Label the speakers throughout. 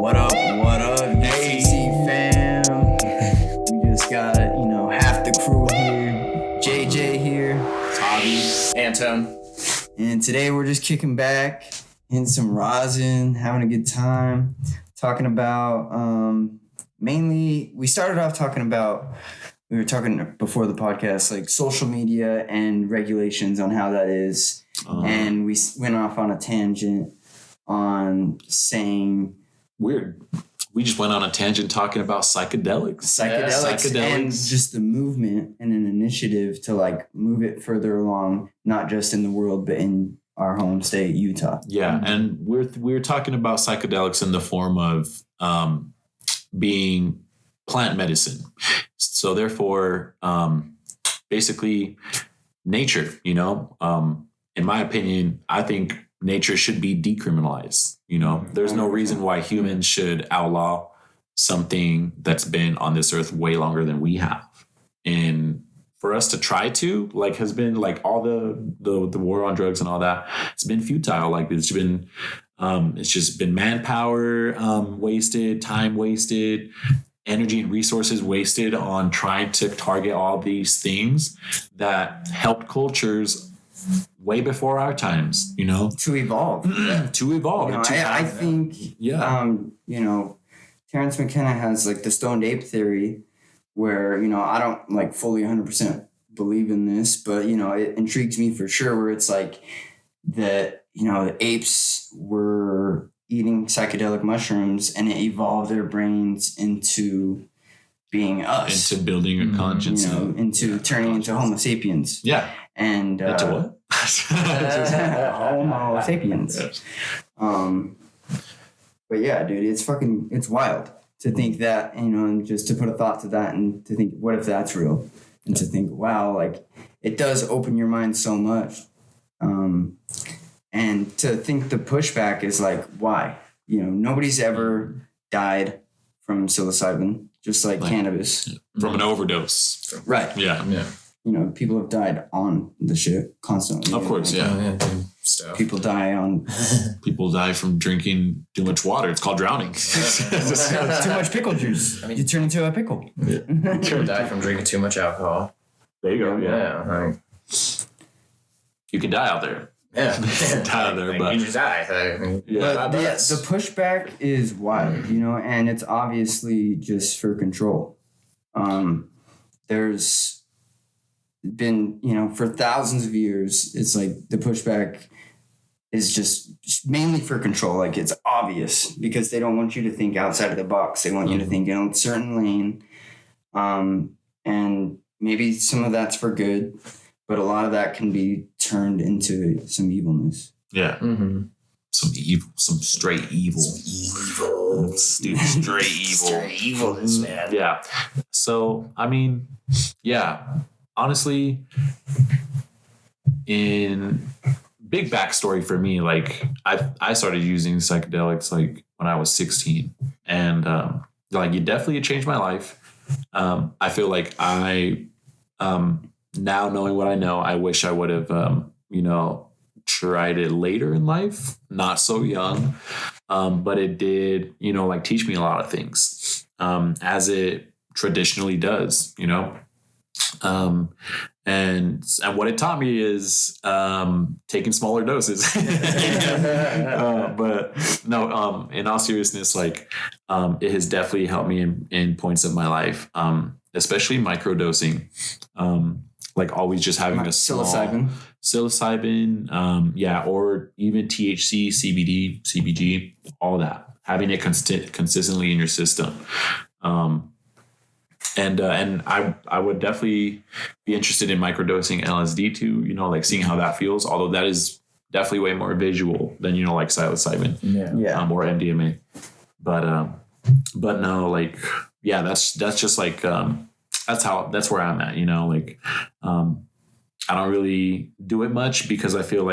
Speaker 1: What up, UCC fam? We just got, half the crew here. JJ here.
Speaker 2: Tommy. Anton.
Speaker 1: And today we're just kicking back in some rosin, having a good time, talking about, mainly, we started off talking about, we were talking before the podcast, like social media and regulations on how that is. And we went off on a tangent on saying...
Speaker 2: Weird. We just went on a tangent talking about psychedelics.
Speaker 1: Psychedelics and just the movement and an initiative to like move it further along, not just in the world, but in our home state, Utah.
Speaker 2: Yeah. And we're talking about psychedelics in the form of being plant medicine. So therefore, basically nature, in my opinion, I think nature should be decriminalized. There's no reason why humans should outlaw something that's been on this earth way longer than we have. And for us to try to, has been all the war on drugs and all that, it's been futile. It's just been manpower wasted, time wasted, energy and resources wasted on trying to target all these things that helped cultures way before our times,
Speaker 1: to evolve. I think, Terrence McKenna has the stoned ape theory where, I don't fully 100% believe in this, but, it intrigues me for sure, where it's that, the apes were eating psychedelic mushrooms and it evolved their brains into being us.
Speaker 2: Into building a conscience.
Speaker 1: Turning into Homo sapiens.
Speaker 2: Yeah.
Speaker 1: And
Speaker 2: into what?
Speaker 1: Homo sapiens. But yeah, dude, it's wild to think that, and just to put a thought to that and to think, what if that's real? And to think, wow, it does open your mind so much. And to think the pushback is why? Nobody's ever died from psilocybin, just like cannabis.
Speaker 2: From an overdose.
Speaker 1: Right.
Speaker 2: Yeah. Yeah.
Speaker 1: People have died on the shit constantly.
Speaker 2: Of course, yeah.
Speaker 1: People die
Speaker 2: from drinking too much water. It's called drowning.
Speaker 1: Too much pickle juice. You turn into a pickle.
Speaker 3: Yeah. People die from drinking too much alcohol.
Speaker 2: There you go. Yeah. You can die out there.
Speaker 3: Yeah.
Speaker 2: Die out there, but
Speaker 3: you just die.
Speaker 1: But the pushback is wild, and it's obviously just for control. There's been, for thousands of years, it's the pushback is just mainly for control. It's obvious because they don't want you to think outside of the box. They want you to think in a certain lane. And maybe some of that's for good, but a lot of that can be turned into some evilness.
Speaker 2: Yeah. Mm-hmm. Some straight evil. Stupid straight evil.
Speaker 3: Straight evilness, man.
Speaker 2: Yeah. So, honestly, in big backstory for me, I started using psychedelics when I was 16, and it definitely changed my life. I feel I now knowing what I know, I wish I would have tried it later in life, not so young, but it did teach me a lot of things, as it traditionally does, and what it taught me is taking smaller doses. But no, in all seriousness, it has definitely helped me in points of my life, especially microdosing. Always just having a small psilocybin, or even THC, CBD, CBG, all that, having it consistently in your system. And I would definitely be interested in microdosing LSD too, seeing how that feels, although that is definitely way more visual than, psilocybin, or MDMA. But no, that's just that's where I'm at, I don't really do it much because I feel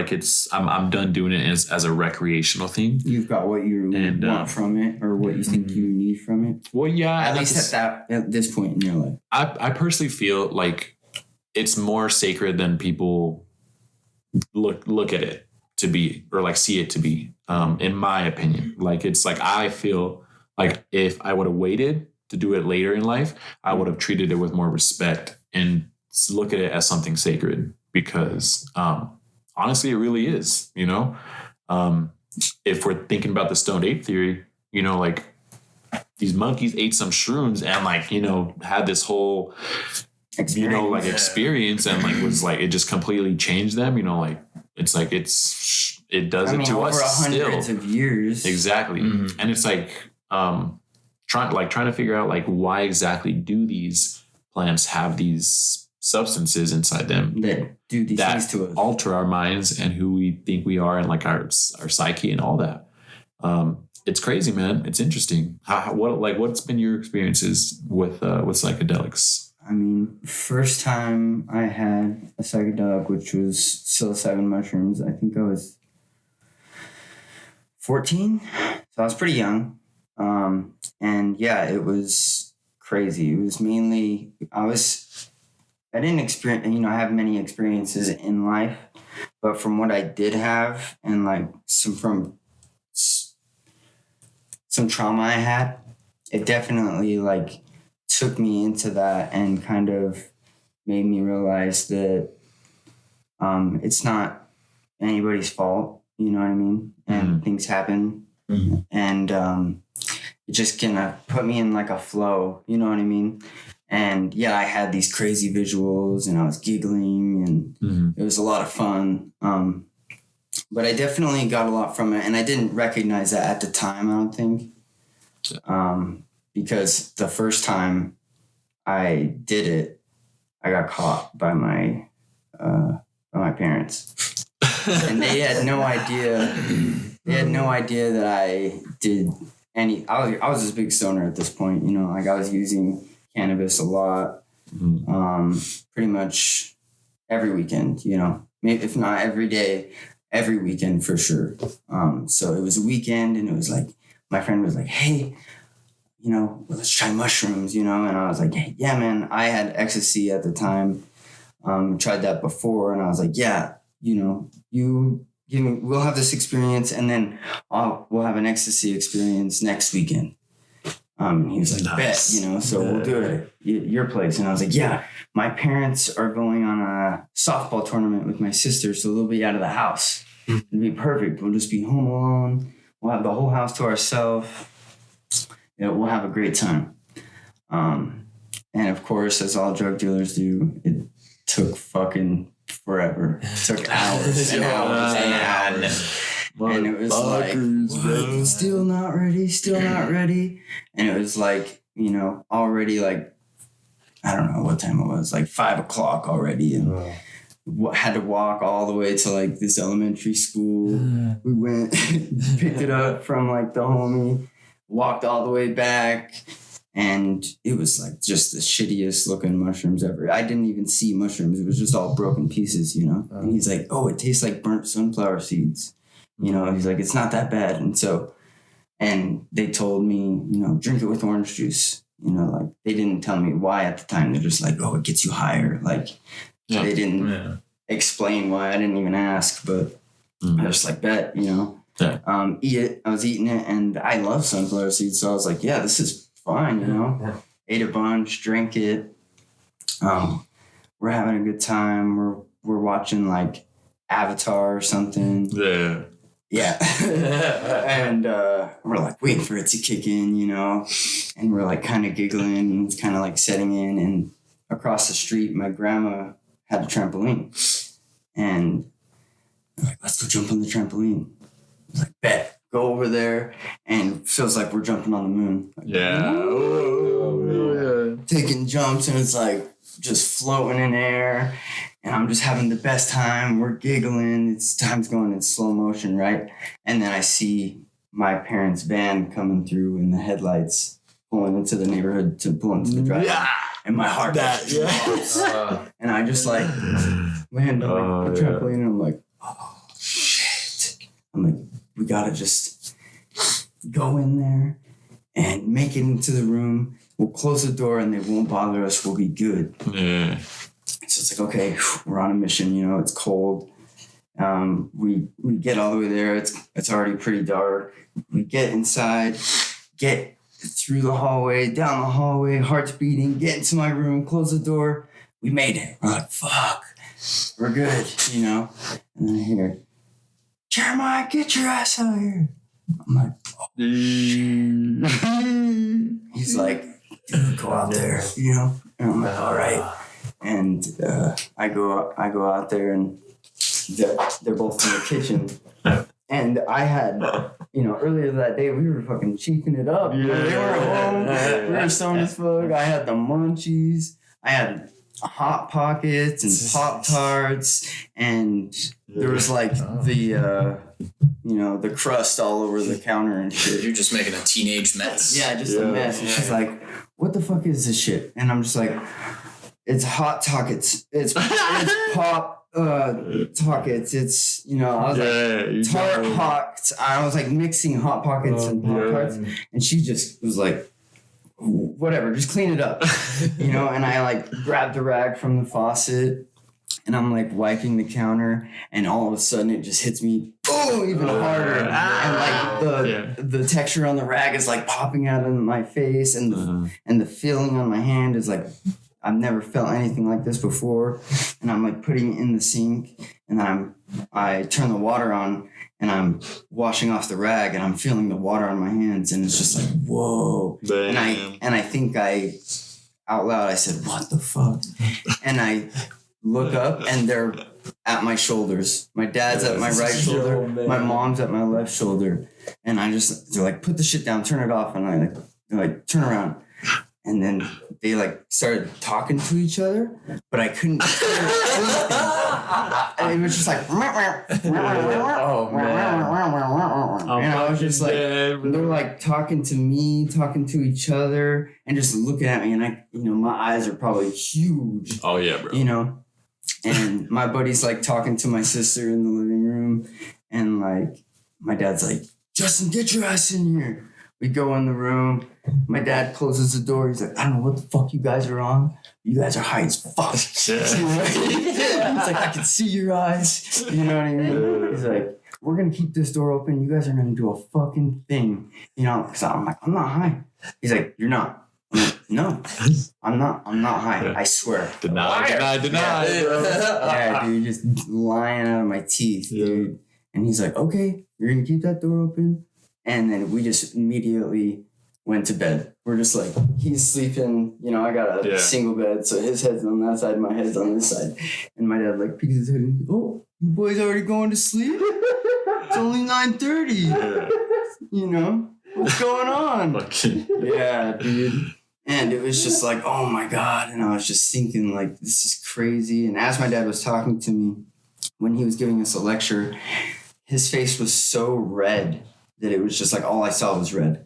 Speaker 2: I'm done doing it as a recreational thing.
Speaker 1: You've got what you want from it, or what you think you need from it.
Speaker 2: Well, yeah.
Speaker 1: At least at this point in your life.
Speaker 2: I personally feel it's more sacred than people look at it to be, or see it to be, in my opinion. I feel like if I would have waited to do it later in life, I would have treated it with more respect and look at it as something sacred because honestly, it really is, you know? If we're thinking about the stoned ape theory, you know, like these monkeys ate some shrooms and like, you know, had this whole, you know, like experience and like was like, it just completely changed them, you know, like it does it to us still.
Speaker 1: Hundreds of years.
Speaker 2: Exactly. Mm-hmm. And it's like, trying to figure out like why exactly do these plants have these substances inside them
Speaker 1: that do these things to us,
Speaker 2: alter our minds and who we think we are and like our psyche and all that. It's crazy, man. It's interesting. What's been your experiences with psychedelics?
Speaker 1: I mean, first time I had a psychedelic, which was psilocybin mushrooms, I think I was 14, so I was pretty young. And yeah, it was crazy. It was mainly, I didn't experience, you know, I have many experiences in life, but from what I did have and like some trauma I had, it definitely like took me into that and kind of made me realize that it's not anybody's fault, you know what I mean? And things happen. Mm-hmm. And it just gonna put me in like a flow, you know what I mean? And yeah, I had these crazy visuals and I was giggling and it was a lot of fun. But I definitely got a lot from it and I didn't recognize that at the time, I don't think. Because the first time I did it, I got caught by my parents. And they had no idea. They had no idea that I did any. I was this big stoner at this point, you know. Like I was using cannabis a lot, pretty much every weekend, you know. Maybe if not every day, every weekend for sure. So it was a weekend, and it was like my friend was like, "Hey, you know, let's try mushrooms," you know. And I was like, hey, "Yeah, man." I had ecstasy at the time. Tried that before, and I was like, "Yeah, you know, we'll have this experience, and then we'll have an ecstasy experience next weekend." And he was like, nice. "Bet, you know, so we'll do it at your place." And I was like, "Yeah, my parents are going on a softball tournament with my sister, so they'll be out of the house. It'll be perfect. We'll just be home alone. We'll have the whole house to ourselves. Yeah, we'll have a great time." And of course, as all drug dealers do, it took fucking forever. It took hours and hours and hours. And it was like, still not ready. And it was like, you know, already like, I don't know what time it was, like 5 o'clock already. And had to walk all the way to like this elementary school. We went, picked it up from like the homie, walked all the way back. And it was like just the shittiest looking mushrooms ever. I didn't even see mushrooms. It was just all broken pieces, you know? And he's like, "Oh, it tastes like burnt sunflower seeds." You know, he's like, "It's not that bad." And they told me, you know, drink it with orange juice. You know, like they didn't tell me why at the time. They're just like, "Oh, it gets you higher." Like they didn't explain why. I didn't even ask, but I was just like, "Bet," you know. Yeah. Eat it. I was eating it and I love sunflower seeds. So I was like, "Yeah, this is fine," you know. Yeah. Ate a bunch, drank it. We're having a good time. We're watching like Avatar or something. Yeah. And we're like waiting for it to kick in, you know. And we're like kind of giggling and it's kind of like setting in. And across the street, my grandma had a trampoline. And we're like, "Let's go jump on the trampoline." I was like, "Bet." Go over there, and it feels like we're jumping on the moon. Like, taking jumps, and it's like just floating in air, and I'm just having the best time. We're giggling. Time's going in slow motion, right? And then I see my parents' van coming through in the headlights, pulling into the neighborhood to pull into the driveway. Yeah. And my heart drops. And I just like land on like the trampoline, and I'm like, "Oh, shit." I'm like, "We gotta just go in there and make it into the room. We'll close the door and they won't bother us. We'll be good." Yeah. So it's like, okay, we're on a mission, you know, it's cold. We get all the way there. It's already pretty dark. We get inside, get through the hallway, down the hallway, heart's beating, get into my room, close the door. We made it. We're like, fuck, we're good, you know? And then I hear, Jeremiah, get your ass out here. I'm like, oh, he's like, dude, go out there, you know? And I'm like, all right. And I go out there, and they're both in the kitchen. And I had, you know, earlier that day, we were fucking cheeking it up. You know? They were home. We were stoned as fuck. I had the munchies. I had Hot Pockets and Pop-Tarts. And there was like the, you know, the crust all over the counter and shit.
Speaker 3: You're just making a teenage mess.
Speaker 1: Yeah, just a mess. And she's like, what the fuck is this shit? And I'm just like, it's Hot Pockets. It's Pop Pockets. It's, you know, I was like Tart Pockets. I was like mixing Hot Pockets and Pop-Tarts. And she just was like, whatever, just clean it up. You know, and I like grabbed the rag from the faucet and I'm like wiping the counter, and all of a sudden it just hits me even harder. And like the texture on the rag is like popping out of my face, and the feeling on my hand is like, I've never felt anything like this before. And I'm like putting it in the sink, and then I turn the water on, and I'm washing off the rag, and I'm feeling the water on my hands, and it's just like, whoa. Damn. And I think out loud I said, what the fuck? And I look up, and they're at my shoulders. My dad's at my right shoulder. My mom's at my left shoulder. And they're like, put the shit down, turn it off. And they're like, turn around. And then they like started talking to each other, but I couldn't hear anything. And it was just like, oh man. And I was just like, they were like talking to me, talking to each other, and just looking at me. And I, you know, my eyes are probably huge.
Speaker 2: Oh yeah, bro.
Speaker 1: You know, and my buddy's like talking to my sister in the living room, and like my dad's like, Justin, get your ass in here. We go in the room. My dad closes the door. He's like, I don't know what the fuck you guys are on. You guys are high as fuck. He's like, I can see your eyes. You know what I mean? He's like, we're going to keep this door open. You guys are going to do a fucking thing. You know, because I'm like, I'm not high. He's like, you're not. I'm like, no, I'm not high. I swear.
Speaker 2: Deny.
Speaker 1: Yeah, dude, just lying out of my teeth, dude. And he's like, okay, you're going to keep that door open. And then we just immediately went to bed. We're just like, he's sleeping, you know, I got a single bed, so his head's on that side, my head's on this side. And my dad like peeks his head and, oh, you boys already going to sleep? It's only 9:30. You know, what's going on? Yeah, dude. And it was just like, oh my God. And I was just thinking like, this is crazy. And as my dad was talking to me, when he was giving us a lecture, his face was so red that it was just like all I saw was red.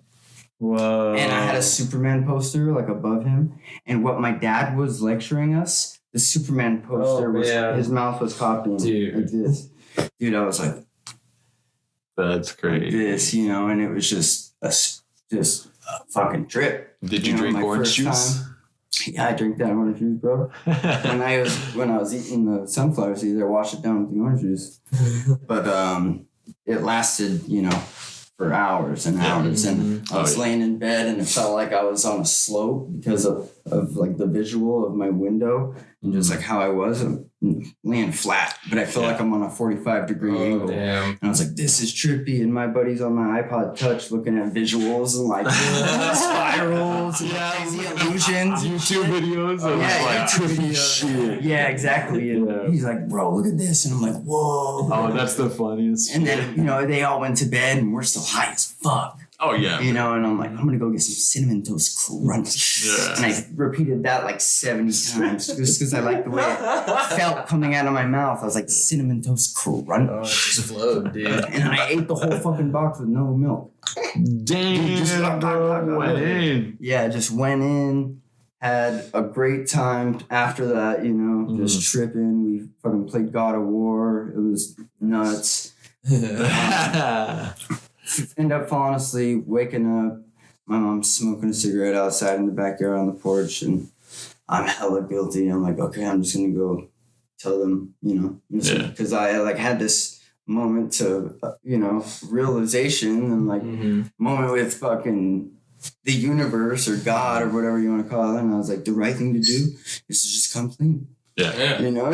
Speaker 2: Whoa.
Speaker 1: And I had a Superman poster like above him. And what my dad was lecturing us, the Superman poster was his mouth was copying like this. Dude, I was like,
Speaker 2: that's great.
Speaker 1: Like this, you know, and it was just a fucking trip.
Speaker 2: Did you drink orange juice?
Speaker 1: Yeah, I drank that orange juice, bro. when I was eating the sunflower seeds, I washed it down with the orange juice. But it lasted, you know, for hours and hours. And I was laying in bed, and it felt like I was on a slope because of like the visual of my window and just like how I was. I'm laying flat, but I feel like I'm on a 45-degree angle. Damn. And I was like, this is trippy. And my buddy's on my iPod Touch looking at visuals and like spirals and crazy illusions.
Speaker 2: YouTube videos.
Speaker 1: YouTube videos. Yeah, exactly. And he's like, bro, look at this. And I'm like, whoa.
Speaker 2: Oh, that's the funniest.
Speaker 1: And then, you know, they all went to bed and we're still high as fuck.
Speaker 2: Oh, yeah.
Speaker 1: You know, and I'm like, I'm going to go get some Cinnamon Toast Crunch. Yeah. And I repeated that like 70 times just because I liked the way it felt coming out of my mouth. I was like, Cinnamon Toast Crunch.
Speaker 3: Oh, it just flowed, dude.
Speaker 1: And I ate the whole fucking box with no milk.
Speaker 2: Damn.
Speaker 1: Yeah, just went in, had a great time after that, you know, just tripping. We fucking played God of War. It was nuts. End up falling asleep, waking up. My mom's smoking a cigarette outside in the backyard on the porch, and I'm hella guilty. I'm like, okay, I'm just gonna go tell them, you know, because I like had this moment to, you know, realization and like moment with fucking the universe or God or whatever you want to call it. And I was like, the right thing to do is to just come clean.
Speaker 2: Yeah.
Speaker 1: You know?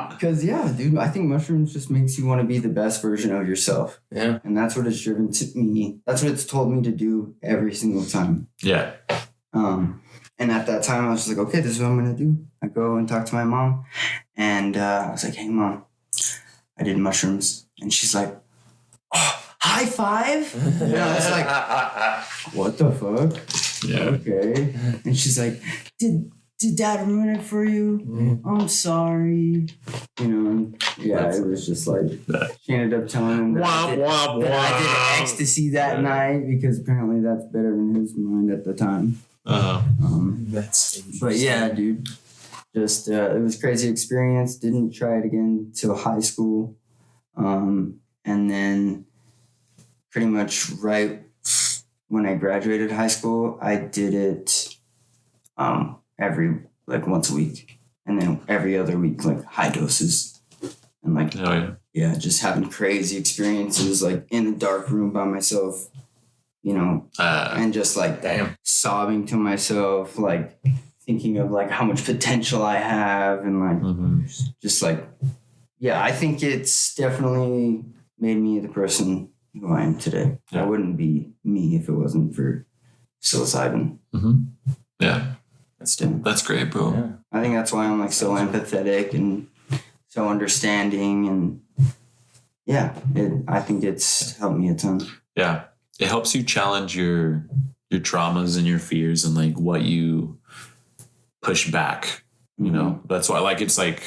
Speaker 1: Because, yeah, dude, I think mushrooms just makes you want to be the best version of yourself.
Speaker 3: Yeah.
Speaker 1: And that's what it's driven to me. That's what it's told me to do every single time.
Speaker 2: Yeah.
Speaker 1: And at that time, I was just like, okay, this is what I'm going to do. I go and talk to my mom. And I was like, hey, Mom, I did mushrooms. And she's like, oh, high five? And I was like, what the fuck?
Speaker 2: Yeah.
Speaker 1: Okay. And she's like, did Dad ruin it for you?
Speaker 3: Mm-hmm.
Speaker 1: I'm sorry. You know, yeah, it was just like, she ended up telling him that, I did ecstasy that night because apparently that's better in his mind at the time.
Speaker 3: That's
Speaker 1: But yeah, dude, just it was a crazy experience. Didn't try it again till high school. And then pretty much right when I graduated high school, I did it every like once a week, and then every other week like high doses, and like yeah, just having crazy experiences like in a dark room by myself, you know, and just like sobbing to myself, like thinking of like how much potential I have, and like just like, yeah, I think it's definitely made me the person who I am today. I wouldn't be me if it wasn't for psilocybin.
Speaker 2: Yeah.
Speaker 1: Still.
Speaker 2: That's great, bro.
Speaker 3: Yeah.
Speaker 1: I think that's why I'm like so empathetic and so understanding, and yeah, I think it's helped me a ton.
Speaker 2: Yeah. It helps you challenge your traumas and your fears and like what you push back. You know, that's why like it's like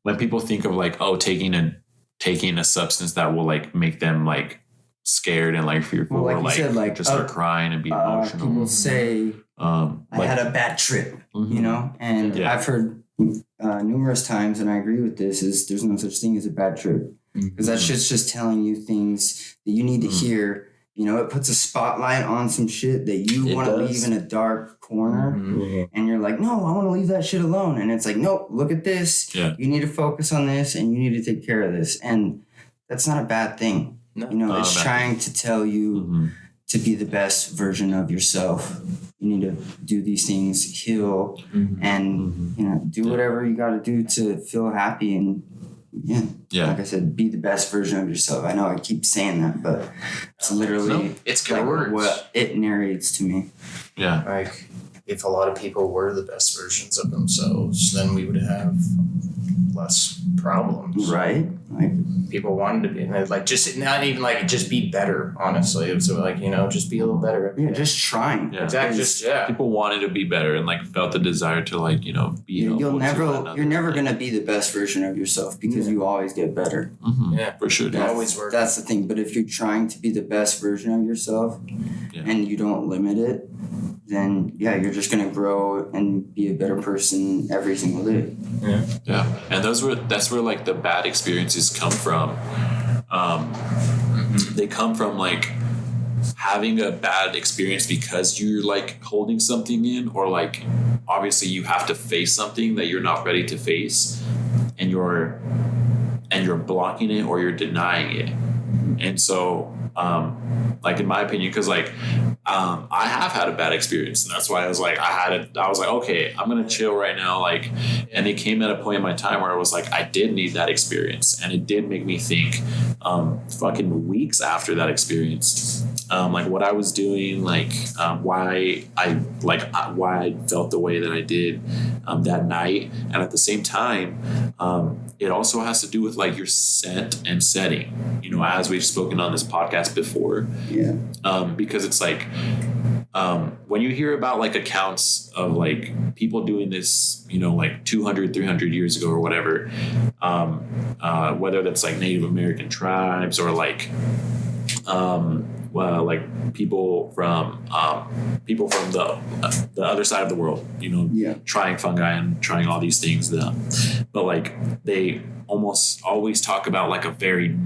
Speaker 2: when people think of like, oh, taking a substance that will like make them like scared and like fearful,
Speaker 1: well, like
Speaker 2: or like,
Speaker 1: said, like
Speaker 2: just start crying and be emotional.
Speaker 1: People say I had a bad trip, you know, and I've heard numerous times, and I agree with this, is there's no such thing as a bad trip, because that shit's just telling you things that you need to hear. You know, it puts a spotlight on some shit that you want to leave in a dark corner, and you're like, no, I want to leave that shit alone. And it's like, no, look at this.
Speaker 2: Yeah.
Speaker 1: You need to focus on this, and you need to take care of this. And that's not a bad thing. No. You know, it's trying to tell you to be the best version of yourself. You need to do these things, heal, and, you know, do whatever you got to do to feel happy and, like I said, be the best version of yourself. I know I keep saying that, but it's literally
Speaker 3: it's good
Speaker 1: like
Speaker 3: words.
Speaker 1: what it narrates to me.
Speaker 2: Yeah.
Speaker 3: Like, if a lot of people were the best versions of themselves, then we would have less problems.
Speaker 1: Right? Like,
Speaker 3: people wanted to be, like, just not even like just be better, honestly. It was like, you know, just be a little better.
Speaker 1: Yeah, just trying.
Speaker 2: Yeah.
Speaker 3: Exactly.
Speaker 2: People wanted to be better and like felt the desire to like, you know, be
Speaker 1: you're never gonna be the best version of yourself, because you always get better.
Speaker 3: Yeah,
Speaker 2: for sure.
Speaker 3: Always work.
Speaker 1: That's the thing. But if you're trying to be the best version of yourself and you don't limit it, then you're just gonna grow and be a better person every single day.
Speaker 2: Yeah. And that's where like the bad experiences come from. They come from like having a bad experience because you're like holding something in, or like obviously you have to face something that you're not ready to face, and you're blocking it or you're denying it. And so like in my opinion, because like I have had a bad experience, and that's why I was like, I was like, okay, I'm gonna chill right now, like, and it came at a point in my time where I was like, I did need that experience, and it did make me think fucking weeks after that experience, like what I was doing, like why I felt the way that I did that night. And at the same time, it also has to do with like your scent and setting, you know, as we've spoken on this podcast before. Because it's like when you hear about like accounts of like people doing this, you know, like 200, 300 years ago or whatever, whether that's like Native American tribes or like like people from the other side of the world, you know, trying fungi and trying all these things, but like they almost always talk about like a very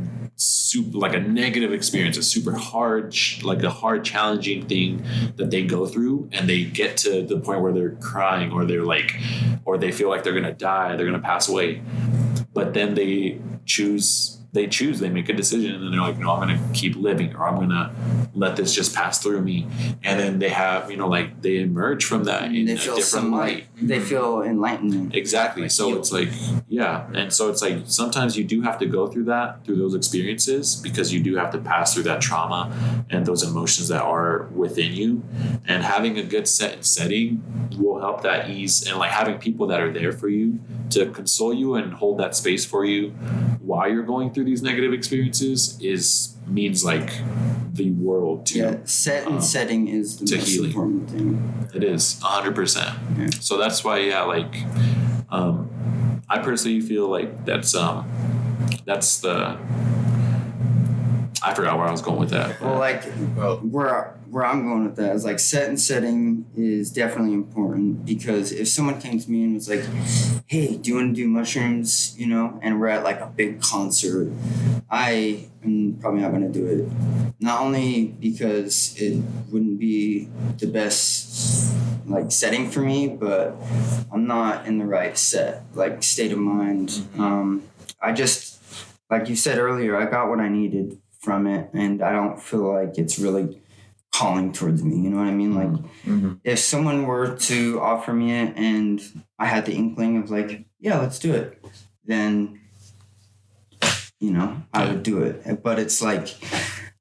Speaker 2: like a negative experience, a super hard, like a hard, challenging thing that they go through, and they get to the point where they're crying, or they're like, or they feel like they're gonna die, they're gonna pass away, but then they choose they make a decision, and then they're like, no, I'm going to keep living, or I'm going to let this just pass through me. And then they have, like they emerge from that in a different light.
Speaker 1: They feel enlightenment.
Speaker 2: Exactly. So it's like, yeah. And so it's like, sometimes you do have to go through those experiences, because you do have to pass through that trauma and those emotions that are within you. And having a good setting will help that ease, and like having people that are there for you to console you and hold that space for you while you're going through these negative experiences means like the world to
Speaker 1: setting is the most
Speaker 2: healing.
Speaker 1: important thing.
Speaker 2: It is 100%.
Speaker 1: Yeah.
Speaker 2: So that's why, I personally feel like that's the, I forgot where I was going with that.
Speaker 1: Well, where I'm going with that is like setting is definitely important, because if someone came to me and was like, hey, do you want to do mushrooms, and we're at like a big concert, I am probably not going to do it. Not only because it wouldn't be the best like setting for me, but I'm not in the right state of mind. I just, like you said earlier, I got what I needed from it, and I don't feel like it's really calling towards me, you know what I mean? Like, if someone were to offer me it and I had the inkling of like, yeah, let's do it, then I would do it. But it's like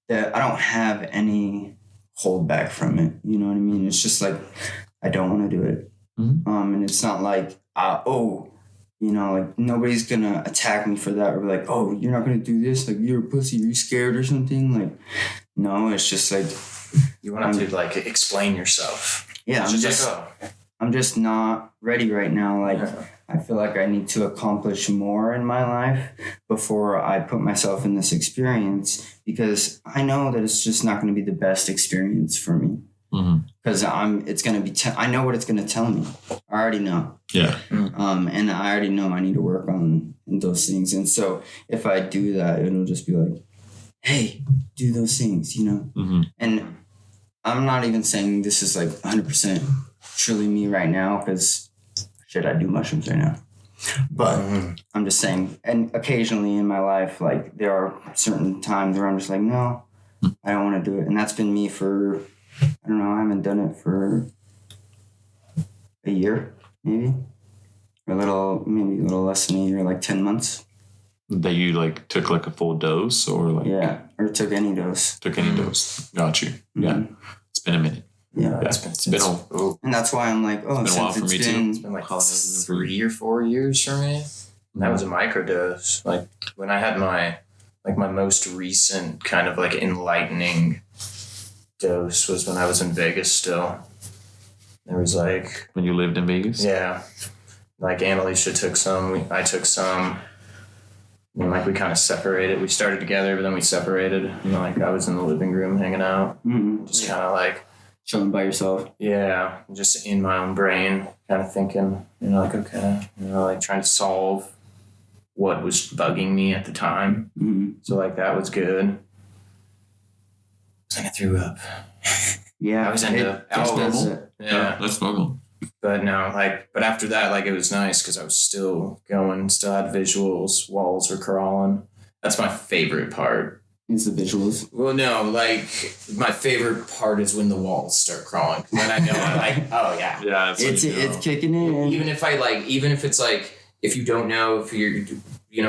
Speaker 1: that I don't have any holdback from it, you know what I mean? It's just like I don't want to do it. And it's not like like nobody's gonna attack me for that, or be like, oh, you're not gonna do this, like you're a pussy, are you scared or something? Like, no, it's just like
Speaker 3: you want to like explain yourself.
Speaker 1: Yeah, I'm just not ready right now. Like, I feel like I need to accomplish more in my life before I put myself in this experience, because I know that it's just not going to be the best experience for me. Because it's going to be, I know what it's going to tell me. I already know.
Speaker 2: Yeah.
Speaker 1: And I already know I need to work on those things. And so if I do that, it'll just be like, hey, do those things, And I'm not even saying this is like 100% truly me right now, because shit, I do mushrooms right now. But I'm just saying, and occasionally in my life, like there are certain times where I'm just like, no, I don't want to do it. And that's been me for, I don't know, I haven't done it for a year, maybe. Maybe a little less than a year, like 10 months.
Speaker 2: That you like took like a full dose, or like?
Speaker 1: Yeah, or took any dose.
Speaker 2: Dose. Got you. Yeah. It's been a minute.
Speaker 1: Yeah.
Speaker 3: It's been
Speaker 1: and that's why I'm like,
Speaker 2: it's been a while for me too.
Speaker 3: It's been like 3 or 4 years for me. And that was a microdose. Like when I had my most recent kind of like enlightening dose was when I was in Vegas still. There was like...
Speaker 2: When you lived in Vegas?
Speaker 3: Yeah. Like Annalisa took some, I took some. And like we kind of separated. We started together, but then we separated. And like I was in the living room hanging out. Just kind of like...
Speaker 1: Chilling by yourself.
Speaker 3: Yeah. Just in my own brain, kind of thinking, like, okay. Like trying to solve what was bugging me at the time. So like that was good. Then I threw up.
Speaker 1: Yeah.
Speaker 3: I was into alcohol. Yeah,
Speaker 2: that's normal.
Speaker 3: But no, but after that, like, it was nice because I was still going, still had visuals, walls were crawling. That's my favorite part.
Speaker 1: Is the visuals?
Speaker 3: Well, no, like, my favorite part is when the walls start crawling. Then I know I'm like, oh, yeah.
Speaker 2: Yeah,
Speaker 1: it's kicking in.
Speaker 3: Even if it's like, if you don't know if you're,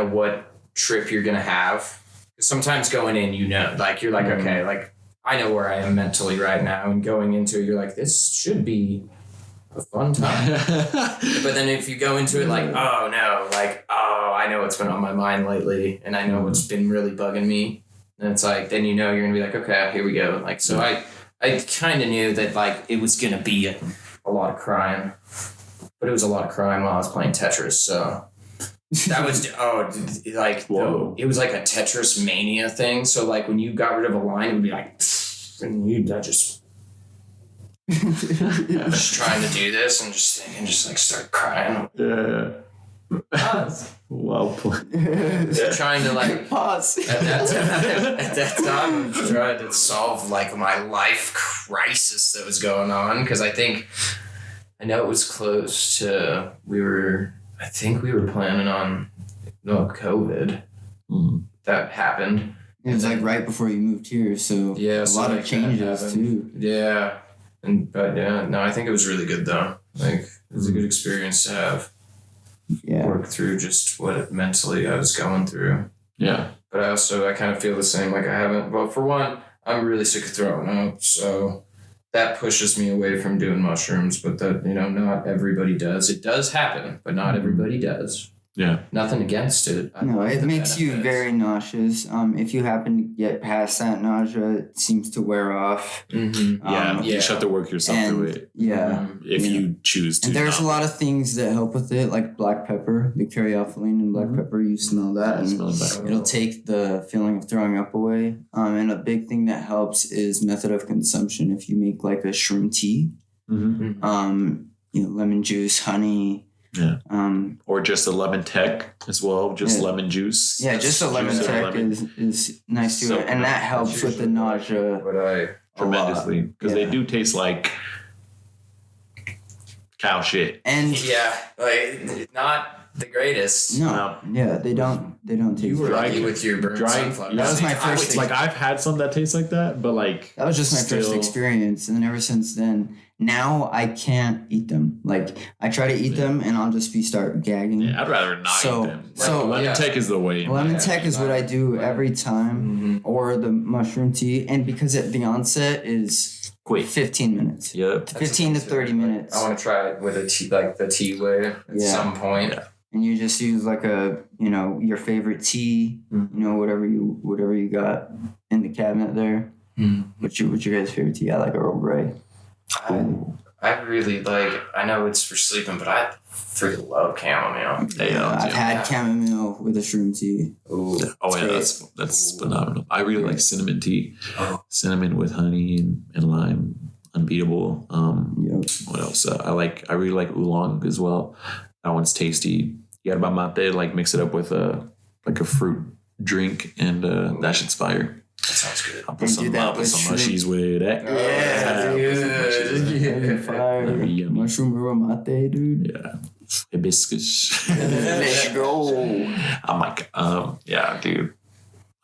Speaker 3: what trip you're going to have. Sometimes going in, like, you're like, okay, like, I know where I am mentally right now. And going into it, you're like, this should be a fun time. But then if you go into it like, oh, no, like, oh, I know what's been on my mind lately. And I know what's been really bugging me. And it's like, then you're going to be like, okay, here we go. Like, so I kind of knew that, like, it was going to be a lot of crying. But it was a lot of crying while I was playing Tetris, so... That was, it was like a Tetris mania thing. So, like, when you got rid of a line, it would be like, and I just trying to do this and just like start crying.
Speaker 2: Yeah. Well played.
Speaker 3: Trying to like
Speaker 1: pause.
Speaker 3: At that time, I was trying to solve like my life crisis that was going on, because I know it was close to I think we were planning on COVID. that happened.
Speaker 1: It was like right before you moved here, so
Speaker 3: Yeah,
Speaker 1: a
Speaker 3: so
Speaker 1: lot
Speaker 3: like
Speaker 1: of changes too.
Speaker 3: Yeah, but I think it was really good though. Like it was a good experience to have.
Speaker 1: Yeah,
Speaker 3: Work through just what mentally I was going through.
Speaker 2: Yeah.
Speaker 3: But I kind of feel the same. Like I haven't. Well, for one, I'm really sick of throwing up, so that pushes me away from doing mushrooms. But that not everybody does. It does happen, but not everybody does.
Speaker 2: Yeah.
Speaker 3: Nothing against it.
Speaker 1: No, it makes you very nauseous. If you happen to get past that nausea, it seems to wear off.
Speaker 2: Mm-hmm. You just have to work yourself through it.
Speaker 1: Yeah.
Speaker 2: If you choose to.
Speaker 1: And there's a lot of things that help with it, like black pepper, the caryophyllene in black pepper. You smell that, and it'll take the feeling of throwing up away. And a big thing that helps is method of consumption. If you make like a shroom tea, lemon juice, honey.
Speaker 2: Yeah. Or just a lemon tech as well, just lemon juice.
Speaker 1: Yeah, just a lemon tech is nice too. And that helps with the nausea.
Speaker 2: Tremendously. Because they do taste like cow shit.
Speaker 1: And
Speaker 3: like not the greatest.
Speaker 1: No. Yeah, they don't taste.
Speaker 3: You were lucky with your burnt sunflower.
Speaker 1: That was my first.
Speaker 2: Like I've had some that taste like that, but like
Speaker 1: that was just my first experience, and then ever since then, now I can't eat them. Like I try to eat them, and I'll just start gagging.
Speaker 2: Yeah, I'd rather not eat them. So lemon tech is the way.
Speaker 1: Lemon tech is what I do every time, or the mushroom tea, and because at the onset is
Speaker 2: quick,
Speaker 1: 15 minutes.
Speaker 2: Yep,
Speaker 1: 15 to 30 minutes.
Speaker 3: I want to try it with a tea, like the tea way at some point.
Speaker 2: Yeah.
Speaker 1: And you just use like your favorite tea, whatever you got in the cabinet there. What's your guys' favorite tea? I like Earl Grey.
Speaker 3: I really like. I know it's for sleeping, but I freaking love chamomile.
Speaker 1: I've had chamomile with a shroom tea.
Speaker 3: Ooh.
Speaker 2: Oh yeah, that's phenomenal. I really like cinnamon tea. Cinnamon with honey and lime, unbeatable. What else? I really like oolong as well. That one's tasty. Yerba mate, like mix it up with a fruit drink, and that shit's fire.
Speaker 3: That sounds good.
Speaker 2: I'll put some mushies with it.
Speaker 1: Yeah, fire. Mushroom yerba mate, dude.
Speaker 2: Yeah, hibiscus.
Speaker 1: Let's go.
Speaker 2: I'm like, yeah, dude.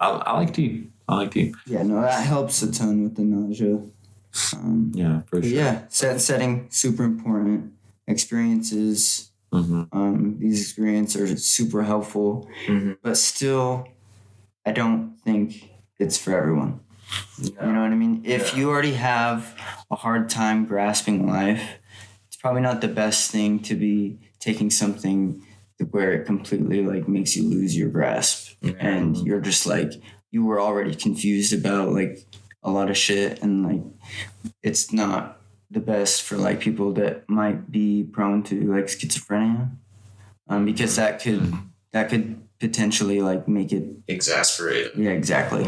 Speaker 2: I like tea.
Speaker 1: Yeah, no, that helps a ton with the nausea.
Speaker 2: Yeah, for sure.
Speaker 1: Yeah, setting super important. Experiences. These experiences are super helpful, but still, I don't think it's for everyone. You know what I mean? If you already have a hard time grasping life, it's probably not the best thing to be taking something where it completely like makes you lose your grasp, and you're just like you were already confused about like a lot of shit, and like it's not the best for like people that might be prone to like schizophrenia, because that could potentially like make it
Speaker 3: exasperated.
Speaker 1: Yeah, exactly.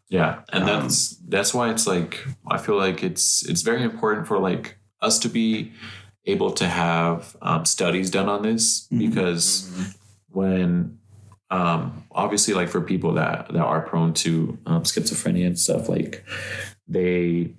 Speaker 2: Yeah, and that's why it's like I feel like it's very important for like us to be able to have studies done on this, because when obviously like for people that are prone to schizophrenia and stuff, like they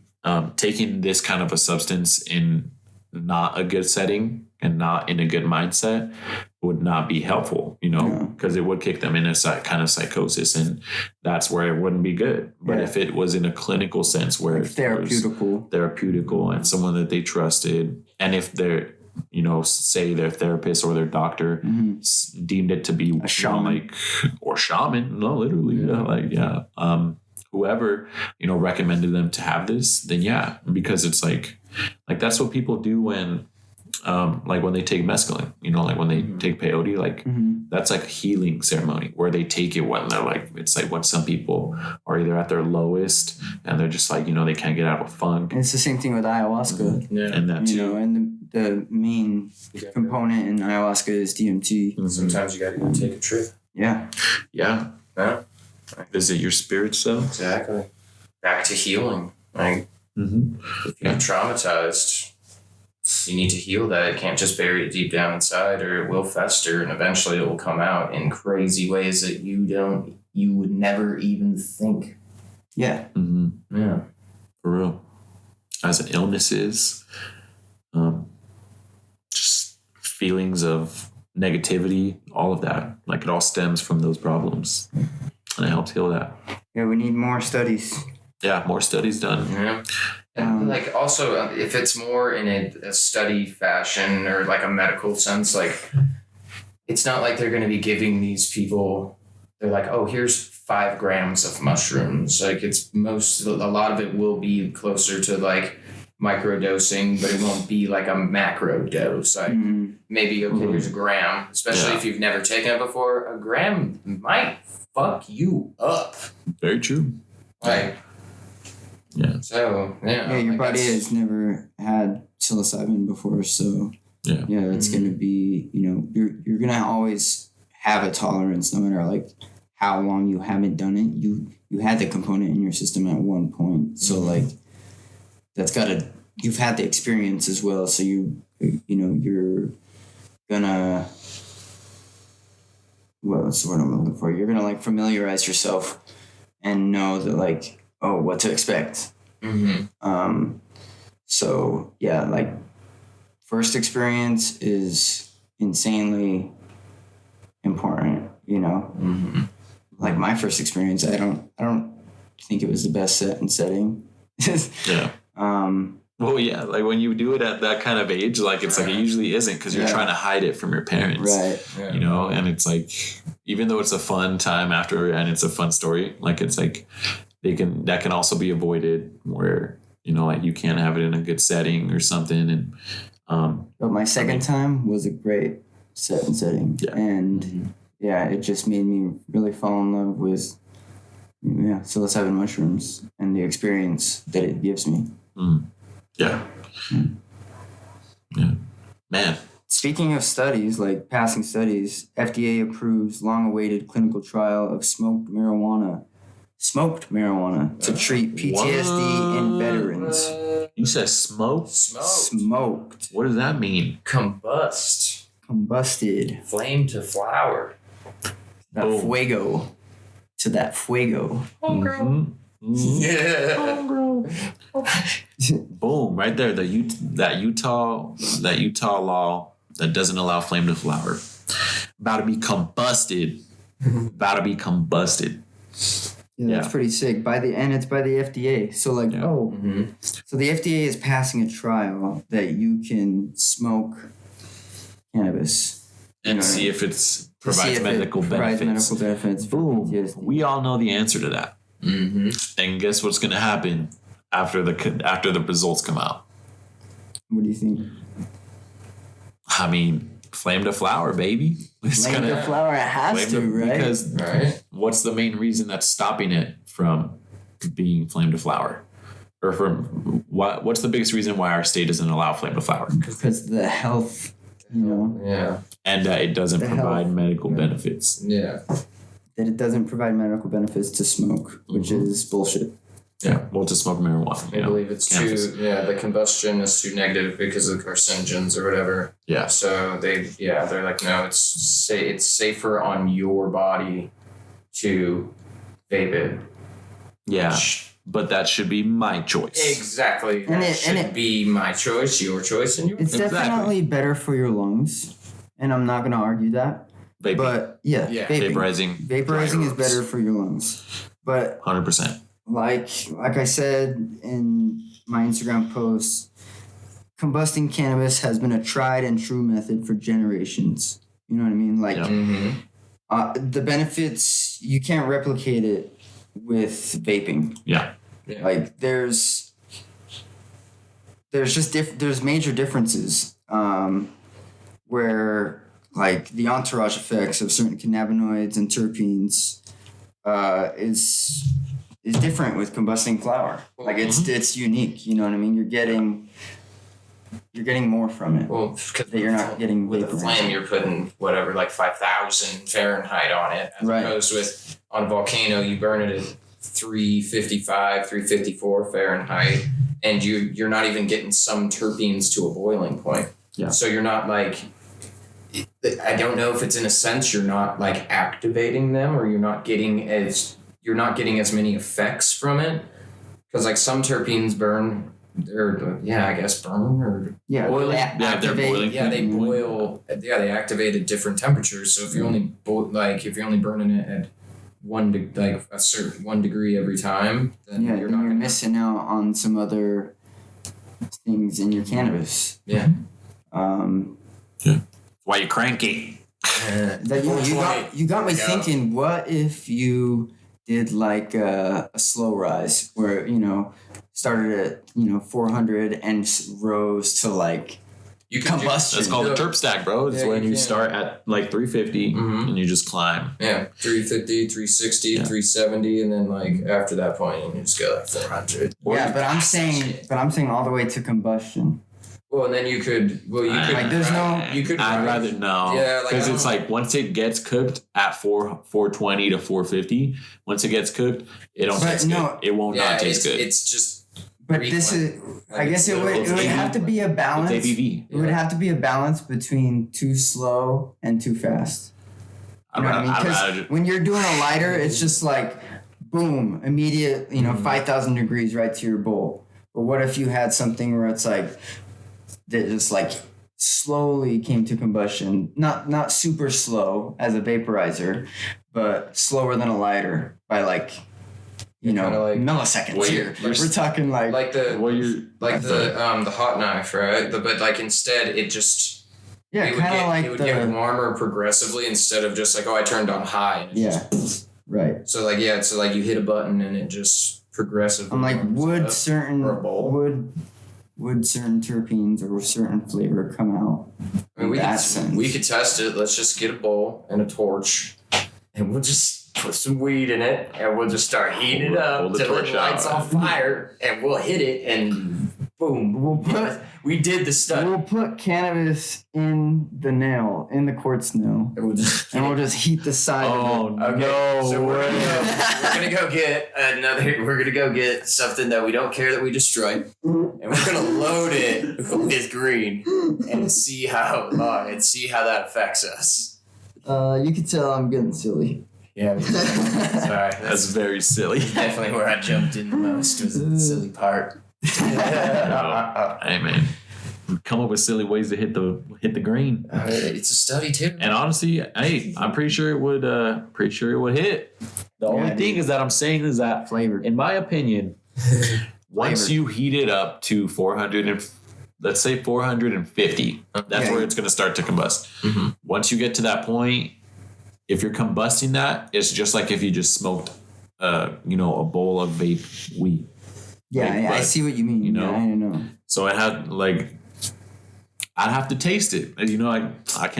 Speaker 2: taking this kind of a substance in not a good setting and not in a good mindset would not be helpful, because it would kick them in a kind of psychosis, and that's where it wouldn't be good. But if it was in a clinical sense where
Speaker 1: like therapeutical
Speaker 2: and someone that they trusted, and if they're, say their therapist or their doctor deemed it to be
Speaker 1: a shaman,
Speaker 2: whoever, recommended them to have this, then because it's like that's what people do when, like when they take mescaline, like when they take peyote, like that's like a healing ceremony where they take it when they're like, it's like when some people are either at their lowest and they're just like, they can't get out of a funk.
Speaker 1: And it's the same thing with ayahuasca.
Speaker 2: And that too.
Speaker 1: And the main component in ayahuasca is DMT.
Speaker 3: Sometimes you got to go take a trip.
Speaker 1: Yeah.
Speaker 2: Visit your spirit self.
Speaker 3: Exactly. Back to healing. Like, if you're traumatized, you need to heal that. It can't just bury it deep down inside, or it will fester, and eventually it will come out in crazy ways that you would never even think.
Speaker 1: Yeah.
Speaker 2: Yeah. For real. As an illness is, just feelings of negativity, all of that, like it all stems from those problems. and it helps heal that.
Speaker 1: Yeah, we need more studies.
Speaker 2: Yeah, more studies done.
Speaker 3: Yeah. And like also, if it's more in a study fashion or like a medical sense, like it's not like they're going to be giving these people, they're like, oh, here's 5 grams of mushrooms. Like a lot of it will be closer to like micro dosing, but it won't be like a macro dose. Like maybe, okay, here's a gram, especially if you've never taken it before. A gram might fuck you up.
Speaker 2: Very true.
Speaker 3: Like,
Speaker 2: yeah.
Speaker 3: So,
Speaker 1: yeah, your body has never had psilocybin before, so yeah, it's gonna be, you're gonna always have a tolerance no matter like how long you haven't done it. You had the component in your system at one point, so like you've had the experience as well, so you're gonna, what's the word I'm looking for? You're gonna like familiarize yourself and know that like, oh, what to expect. So yeah, like first experience is insanely important, like my first experience, I don't think it was the best set and setting.
Speaker 2: Yeah. Well, yeah, like when you do it at that kind of age, like it's like it usually isn't because you're trying to hide it from your parents,
Speaker 1: right?
Speaker 2: And it's like, even though it's a fun time after and it's a fun story, like it's like that can also be avoided where, like you can't have it in a good setting or something. And
Speaker 1: but my second time was a great set and setting, and it just made me really fall in love with psilocybin mushrooms and the experience that it gives me.
Speaker 2: Yeah. Man.
Speaker 1: Speaking of studies, like passing studies, FDA approves long-awaited clinical trial of smoked marijuana to treat PTSD in veterans.
Speaker 2: You said smoked?
Speaker 1: Smoked.
Speaker 2: What does that mean?
Speaker 1: Combusted.
Speaker 3: Flame to flower.
Speaker 1: That fuego. To that fuego.
Speaker 3: Yeah.
Speaker 2: Boom! Right there, that Utah law that doesn't allow flame to flower, about to be combusted.
Speaker 1: Yeah, that's pretty sick. It's by the FDA. So like, so the FDA is passing a trial that you can smoke cannabis
Speaker 2: and see if it provides medical benefits. Boom!
Speaker 1: PTSD.
Speaker 2: We all know the answer to that. And guess what's going to happen after the results come out?
Speaker 1: What do you think?
Speaker 2: I mean, flame to flower, baby.
Speaker 1: Flame to flower, it has to, right?
Speaker 2: Because what's the main reason that's stopping it from being flame to flower? Or from what's the biggest reason why our state doesn't allow flame to flower?
Speaker 1: Because the health,
Speaker 3: Yeah.
Speaker 2: And it doesn't provide medical benefits.
Speaker 3: Yeah.
Speaker 1: That it doesn't provide medical benefits to smoke, which is bullshit.
Speaker 2: Yeah, well, to smoke marijuana.
Speaker 3: I believe it's cannabis. The combustion is too negative because of carcinogens or whatever.
Speaker 2: Yeah.
Speaker 3: So they're like, no, it's safer on your body to vape it.
Speaker 2: Yeah, but that should be my choice.
Speaker 3: Exactly. It should be my choice, your choice, and yours.
Speaker 1: It's definitely better for your lungs, and I'm not going to argue that.
Speaker 2: Vaping.
Speaker 1: But vaping. Vaporizing is better for your lungs. But
Speaker 2: 100%.
Speaker 1: Like I said in my Instagram post, combusting cannabis has been a tried and true method for generations. You know what I mean? Like the benefits, you can't replicate it with vaping.
Speaker 2: Yeah.
Speaker 1: Like there's just there's major differences where like the entourage effects of certain cannabinoids and terpenes is different with combusting flower. Like it's unique. You know what I mean? You're getting more from it.
Speaker 3: Well, because
Speaker 1: you're not getting
Speaker 3: with a flame, you're putting whatever like 5,000 Fahrenheit on it, as opposed with on a volcano, you burn it at 355, 354 Fahrenheit, and you're not even getting some terpenes to a boiling point.
Speaker 2: Yeah.
Speaker 3: So you're not like, I don't know if it's in a sense you're not like activating them, or you're not getting as many effects from it, because like some terpenes burn.
Speaker 1: Boil.
Speaker 2: They're boiling.
Speaker 3: Yeah, they boil. Yeah, they activate at different temperatures. So if you're only burning it at a certain 1 degree every time, then
Speaker 1: you're missing out on some other things in your cannabis.
Speaker 3: Yeah.
Speaker 2: Why you cranky?
Speaker 1: You got me thinking, what if you did like a slow rise where, started at, 400 and rose to like combustion.
Speaker 2: That's called a terp stack, bro. It's when you start at like 350 and you just climb.
Speaker 3: Yeah, 350, 360, 370, and then like after that point, you just go like 400.
Speaker 1: Yeah, but I'm saying all the way to combustion.
Speaker 3: Well, and then you could
Speaker 2: I'd rather no.
Speaker 3: Yeah,
Speaker 2: because it's like once it gets cooked at 420 to 450, once it gets cooked, it don't taste good. It won't not taste good.
Speaker 3: It's just.
Speaker 1: But this is, I guess it would have to be a balance.
Speaker 2: It's ABV.
Speaker 1: It would have to be a balance between too slow and too fast. You know what I mean? Because when you're doing a lighter, it's just like, boom, immediate, 5,000 degrees right to your bowl. But what if you had something where it's like, that just like slowly came to combustion, not super slow as a vaporizer, but slower than a lighter by like, milliseconds here. We're talking like
Speaker 3: the hot knife, right? But like instead it just it would get warmer progressively instead of just like, I turned on high. And
Speaker 1: right.
Speaker 3: So like you hit a button and it just progressively.
Speaker 1: I'm like, would certain terpenes or certain flavor come out?
Speaker 3: I mean, we could test it. Let's just get a bowl and a torch, and we'll just put some weed in it, and we'll just start heating it up till it lights on fire, and we'll hit it, and boom. We did the study.
Speaker 1: We'll put cannabis in the quartz nail, and we'll just heat the side of it.
Speaker 3: Okay. No, so we're gonna go get something that we don't care that we destroyed, and we're gonna load it with green and see how that affects us.
Speaker 1: You can tell I'm getting silly.
Speaker 3: Yeah, sorry.
Speaker 2: That's very silly.
Speaker 3: Definitely where I jumped in the most was the silly part.
Speaker 2: Hey man, come up with silly ways to hit the green.
Speaker 3: It's a study too.
Speaker 2: And honestly, hey, I'm pretty sure it would hit. The only thing is that I'm saying is that
Speaker 1: flavor.
Speaker 2: In my opinion, once you heat it up to 400 and let's say 450, that's where it's going to start to combust. Mm-hmm. Once you get to that point, if you're combusting that, it's just like if you just smoked, a bowl of vape weed.
Speaker 1: Yeah, I see what you mean. I know.
Speaker 2: So I'd have to taste it. I can't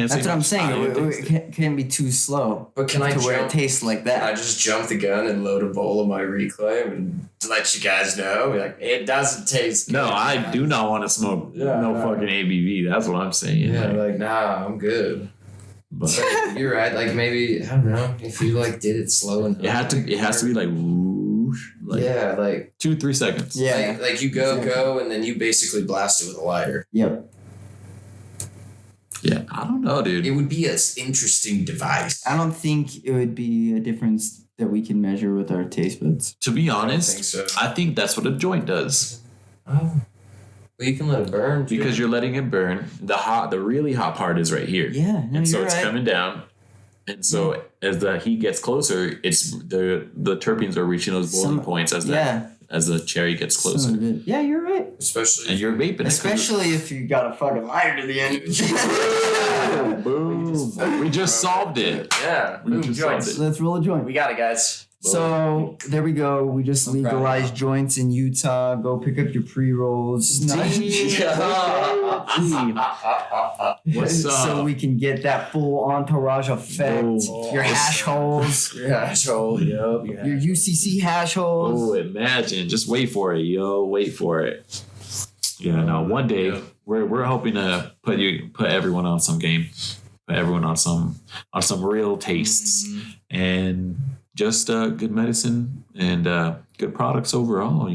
Speaker 2: say.
Speaker 1: That's what I'm saying. It can't be too slow.
Speaker 3: But can I
Speaker 1: where it tastes like that?
Speaker 3: Can I just jump the gun and load a bowl of my Reclaim and let you guys know? Like, it doesn't taste good.
Speaker 2: No, I do not want to smoke fucking ABV. That's what I'm saying.
Speaker 3: Yeah, nah, I'm good.
Speaker 2: But
Speaker 3: you're right. Like maybe I don't know if you like did it slow enough.
Speaker 2: It has to be like whoosh. Like 2-3 seconds.
Speaker 3: Yeah, like you go and then you basically blast it with a lighter.
Speaker 1: Yep.
Speaker 2: Yeah, I don't know, dude.
Speaker 3: It would be an interesting device.
Speaker 1: I don't think it would be a difference that we can measure with our taste buds.
Speaker 2: To be honest, I think that's what a joint does.
Speaker 3: Oh. Well, you can let it burn.
Speaker 2: Because you're letting it burn. The really hot part is right here.
Speaker 1: Yeah,
Speaker 2: and so it's coming down. And so as the heat gets closer, it's the terpenes are reaching those boiling points as the cherry gets closer.
Speaker 1: Yeah, you're right.
Speaker 3: And
Speaker 2: you're vaping.
Speaker 1: Especially if you got a fucking lighter to the end.
Speaker 2: Boom. We just solved it.
Speaker 3: Yeah.
Speaker 1: Let's roll a joint.
Speaker 3: We got it, guys.
Speaker 1: So there we go. We just legalized joints in Utah. Go pick up your pre-rolls.
Speaker 2: What's up?
Speaker 1: So we can get that full entourage effect. Your hash holes.
Speaker 3: Your hash hole. Yep.
Speaker 1: Your UCC hash holes.
Speaker 2: Oh, imagine. Just wait for it, yo. Wait for it. Yeah, no, one day we're hoping to put everyone on some game. Put everyone on some real tastes. And just good medicine and good products overall,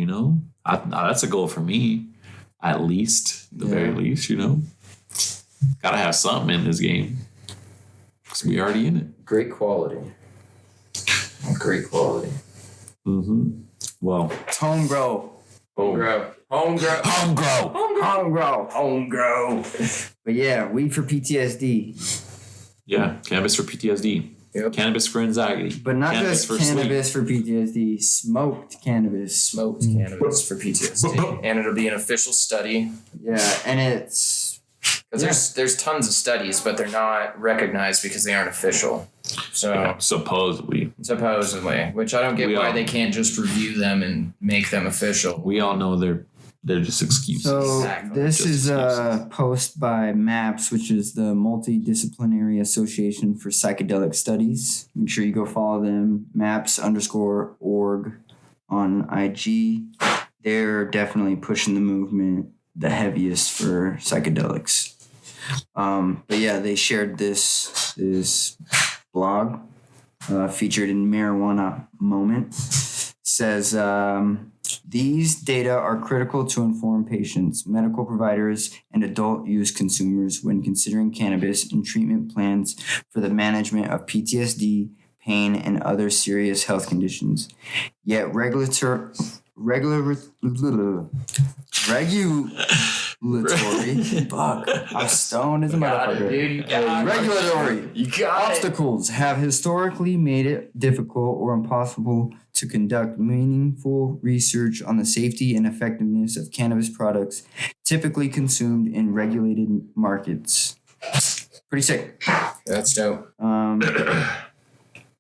Speaker 2: that's a goal for me, at least, the very least, Gotta have something in this game because we already in it.
Speaker 3: Great quality.
Speaker 2: Mm-hmm. Well,
Speaker 1: it's homegrown. But yeah, weed for PTSD.
Speaker 2: Yeah, cannabis for PTSD.
Speaker 3: Yep.
Speaker 2: Cannabis for anxiety.
Speaker 1: But not
Speaker 2: Cannabis
Speaker 1: just cannabis for PTSD, smoked cannabis.
Speaker 3: Smoked cannabis for PTSD. And it'll be an official study.
Speaker 1: Yeah, and it's...
Speaker 3: Because there's tons of studies, but they're not recognized because they aren't official. So
Speaker 2: supposedly,
Speaker 3: which I don't get why they can't just review them and make them official.
Speaker 2: We all know they're just excuses.
Speaker 1: So this
Speaker 2: Just
Speaker 1: is a
Speaker 2: excuses.
Speaker 1: post by MAPS, which is the Multidisciplinary Association for Psychedelic Studies. Make sure you go follow them, MAPS_org on IG. They're definitely pushing the movement the heaviest for psychedelics. But yeah, they shared this blog featured in Marijuana Moment. Says these data are critical to inform patients, medical providers, and adult use consumers when considering cannabis in treatment plans for the management of PTSD, pain, and other serious health conditions. Yet regulatory fuck, I'm stoned as a motherfucker. Regulatory obstacles have historically made it difficult or impossible to conduct meaningful research on the safety and effectiveness of cannabis products typically consumed in regulated markets. Pretty sick.
Speaker 3: That's dope.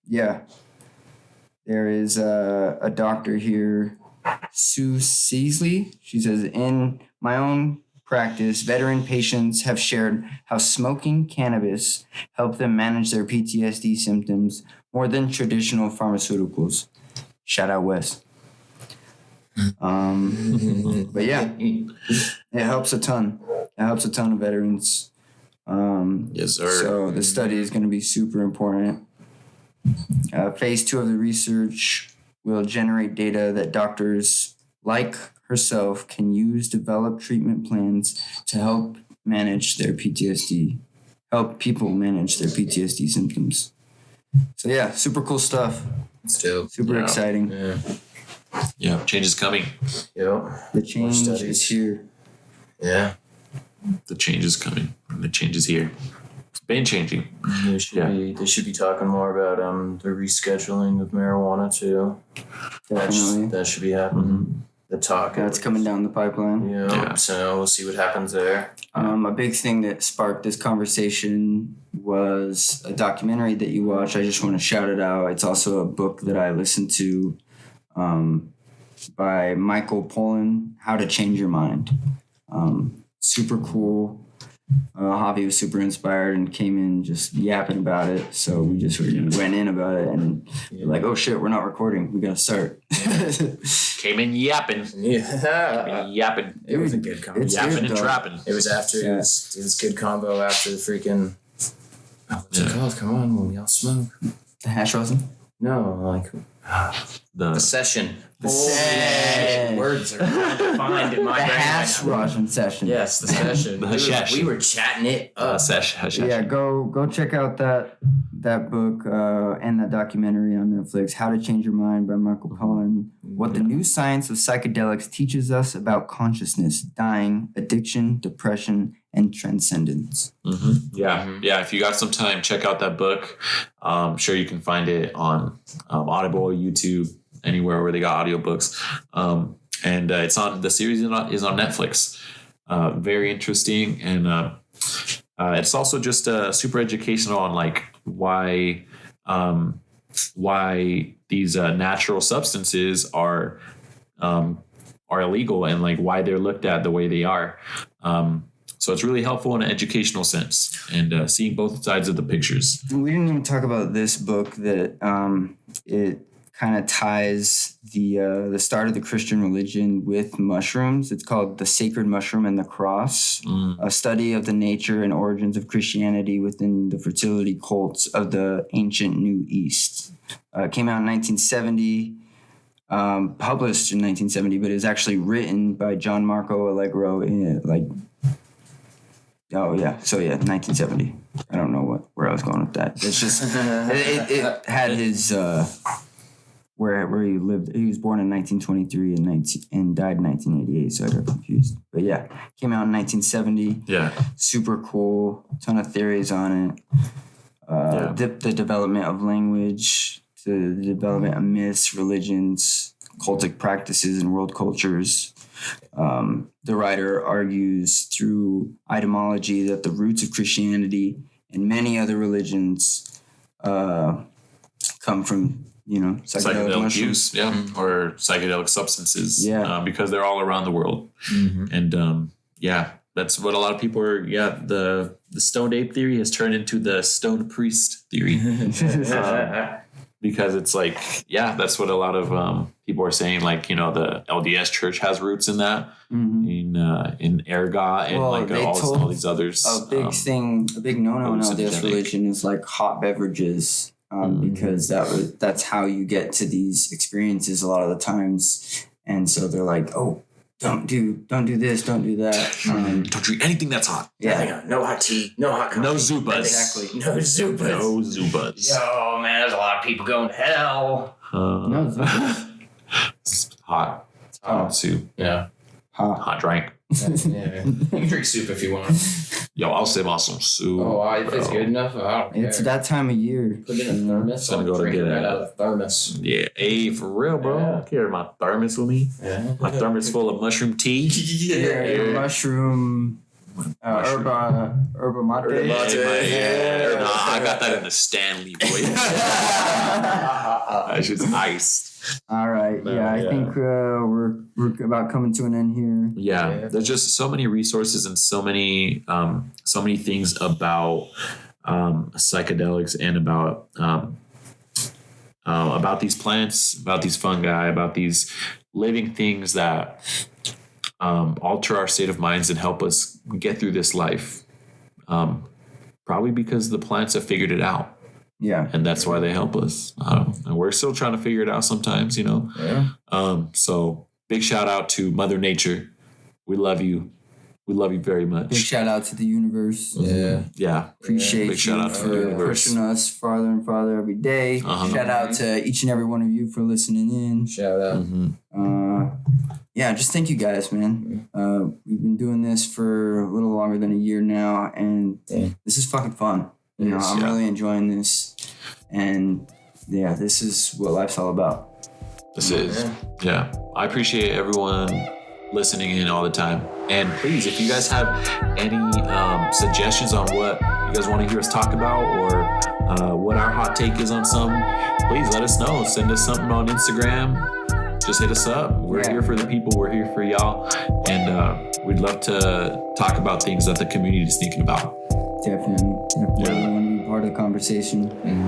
Speaker 1: Yeah. There is a doctor here, Sue Seasley. She says, in my own practice, veteran patients have shared how smoking cannabis helped them manage their PTSD symptoms more than traditional pharmaceuticals. Shout out Wes. But yeah, it helps a ton. It helps a ton of veterans.
Speaker 2: Yes, sir.
Speaker 1: So the study is going to be super important. Phase 2 of the research will generate data that doctors like herself can use, develop treatment plans to help manage their PTSD, help people manage their PTSD symptoms. So yeah, super cool stuff.
Speaker 3: It's dope.
Speaker 1: Super exciting.
Speaker 2: Yeah, change is coming.
Speaker 3: Yep.
Speaker 1: The change is here.
Speaker 3: Yeah.
Speaker 2: The change is coming. The change is here. It's been changing.
Speaker 3: They should be talking more about the rescheduling of marijuana too.
Speaker 1: Definitely.
Speaker 3: That should be happening.
Speaker 2: Mm-hmm.
Speaker 3: The talk.
Speaker 1: That's coming down the pipeline.
Speaker 3: Yeah. So we'll see what happens there.
Speaker 1: A big thing that sparked this conversation was a documentary that you watched. I just want to shout it out. It's also a book that I listened to by Michael Pollan, How to Change Your Mind. Super cool. Javi was super inspired and came in just yapping about it. So we just went in about it and like, oh shit, we're not recording. We got to start.
Speaker 2: Came in yapping. Yapping.
Speaker 3: It was a good combo.
Speaker 2: Yapping and trapping.
Speaker 3: It was after it was good combo after the freaking. What's it called? Come on, when y'all smoke.
Speaker 1: The hash rosin?
Speaker 3: No, like the session. Words are defined in my brain.
Speaker 1: The hash rosin session.
Speaker 3: Yes, the session. We were chatting it up.
Speaker 1: Yeah, go check out that book and that documentary on Netflix, How to Change Your Mind by Michael Pollan. What the new science of psychedelics teaches us about consciousness, dying, addiction, depression, and transcendence.
Speaker 2: Mm-hmm. Yeah. If you got some time, check out that book. I'm sure you can find it on Audible, YouTube, anywhere where they got audiobooks. And it's on the series is on Netflix. Very interesting, and it's also just super educational on like why these natural substances are illegal and like why they're looked at the way they are. So it's really helpful in an educational sense and seeing both sides of the pictures.
Speaker 1: We didn't even talk about this book that it kind of ties the start of the Christian religion with mushrooms. It's called The Sacred Mushroom and the Cross, a study of the nature and origins of Christianity within the fertility cults of the ancient Near East. It came out in 1970, published in 1970, but it was actually written by John Marco Allegro in 1970. I don't know where I was going with that. It's just it had his where he lived. He was born in 1923 and died in 1988, so I got confused. But yeah, came out in 1970.
Speaker 2: Yeah,
Speaker 1: super cool. Ton of theories on it. the development of language, to the development of myths, religions, cultic practices, and world cultures. The writer argues through etymology that the roots of Christianity and many other religions come from, psychedelic
Speaker 2: use, or psychedelic substances, because they're all around the world. And that's what a lot of people are. The stoned ape theory has turned into the stoned priest theory. Because it's like, that's what a lot of people are saying. Like, the LDS Church has roots in that, in ergot, and all these others.
Speaker 1: A big no-no in LDS religion is like hot beverages, because that's how you get to these experiences a lot of the times. And so they're like, oh, don't do this, don't do that.
Speaker 2: Don't drink anything that's hot.
Speaker 3: Yeah. No hot tea, no hot coffee.
Speaker 2: No Zubas.
Speaker 3: Exactly. No Zubas. Yo, man, there's a lot of people going to hell.
Speaker 1: No Zubas.
Speaker 2: It's hot. It's hot soup.
Speaker 3: Yeah.
Speaker 2: Hot drink.
Speaker 3: Yeah. You can drink soup if you want.
Speaker 2: Yo, I'll save on some soup.
Speaker 3: Oh, if it's good enough, I don't care.
Speaker 1: It's that time of year.
Speaker 3: Put it in a thermos.
Speaker 2: I'm gonna go to get
Speaker 3: right out of the thermos.
Speaker 2: Yeah, hey, for real, bro.
Speaker 3: Yeah.
Speaker 2: I carry my thermos with me.
Speaker 3: Yeah.
Speaker 2: My thermos full of mushroom tea.
Speaker 1: Mushroom. Herba mate.
Speaker 2: Yeah. Nah, I got that in the Stanley, boy. That shit's iced.
Speaker 1: All right. I think we're about coming to an end here.
Speaker 2: Yeah. There's just so many resources and so many things about psychedelics and about these plants, about these fungi, about these living things that alter our state of minds and help us get through this life. Probably because the plants have figured it out.
Speaker 1: Yeah.
Speaker 2: And that's why they help us. And we're still trying to figure it out sometimes,
Speaker 1: Yeah.
Speaker 2: So big shout out to Mother Nature. We love you. We love you very much.
Speaker 1: Big shout out to the universe.
Speaker 2: Yeah.
Speaker 1: Appreciate
Speaker 2: Big shout
Speaker 1: you
Speaker 2: out to the
Speaker 1: for
Speaker 2: universe.
Speaker 1: pushing us farther and farther every day. Shout out to each and every one of you for listening in.
Speaker 3: Shout out.
Speaker 1: Just thank you guys, man. We've been doing this for a little longer than a year now, and this is fucking fun. I'm really enjoying this, and this is what life's all about.
Speaker 2: This is. Yeah. I appreciate everyone listening in all the time. And please, if you guys have any suggestions on what you guys want to hear us talk about, or what our hot take is on something, please let us know. Send us something on Instagram. Just hit us up. We're here for the people. We're here for y'all. And we'd love to talk about things that the community is thinking about.
Speaker 1: Definitely. We want to be part of the conversation.
Speaker 3: Thank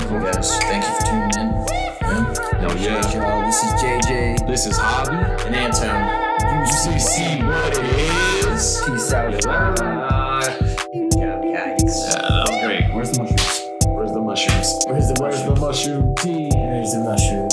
Speaker 3: you guys. Thank you for tuning in.
Speaker 1: Y'all. This is JJ.
Speaker 2: This is Hobby.
Speaker 3: And Anton.
Speaker 2: UCC, what it is.
Speaker 1: Peace out.
Speaker 2: That was great.
Speaker 1: Where's the mushrooms?
Speaker 2: Where's the mushrooms? Where's the mushroom tea?
Speaker 3: Where's the mushroom?